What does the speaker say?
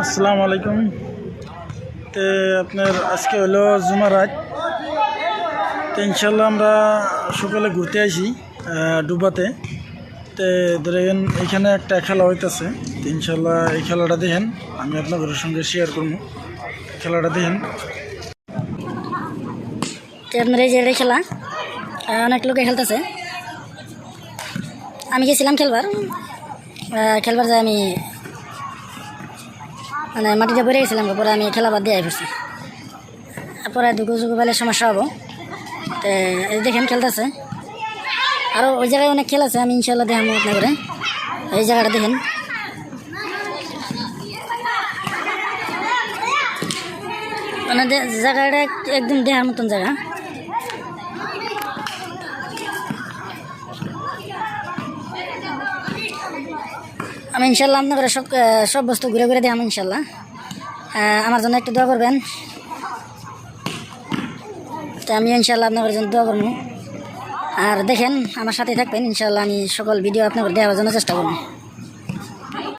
আসসালামু আলাইকুম। তো আপনার আজকে হলো জুমারাত। তো ইনশাল্লাহ আমরা সকালে ঘুরতে আসি ডুবাতে। তো ধরেন এখানে একটা খেলা হইতেছে। তো ইনশাল্লাহ এই খেলাটা দেখেন, আমি আপনাদের সঙ্গে শেয়ার করবো। খেলাটা দেখেন। আপনার এই যে এটা খেলা অনেক লোকে খেলতেছে। আমি গেছিলাম খেলবার যায় আমি মানে মাটিতে পড়ে গেছিলাম, পরে আমি খেলা বাদ দিয়ে পড়ছি। পরে দুগো পেলে সমস্যা হবো। তো এই দেখেন খেলতেছে, আরও ওই জায়গায় অনেক খেল আছে। আমি ইনশাল্লাহ দেখাম আপনার করে। এই জায়গাটা দেখেন, মানে জায়গাটা একদম দেখার মতন জায়গা। আমি ইনশাল্লাহ আপনার করে সব বস্তু ঘুরে ঘুরে দেখাম ইনশাল্লাহ। আমার জন্য একটু দোয়া করবেন। তো আমি ইনশাল্লাহ আপনার জন্য দোয়া করবো। আর দেখেন আমার সাথে থাকবেন ইনশাল্লাহ। আমি সকল ভিডিও আপনার দেওয়ার জন্য চেষ্টা করবো।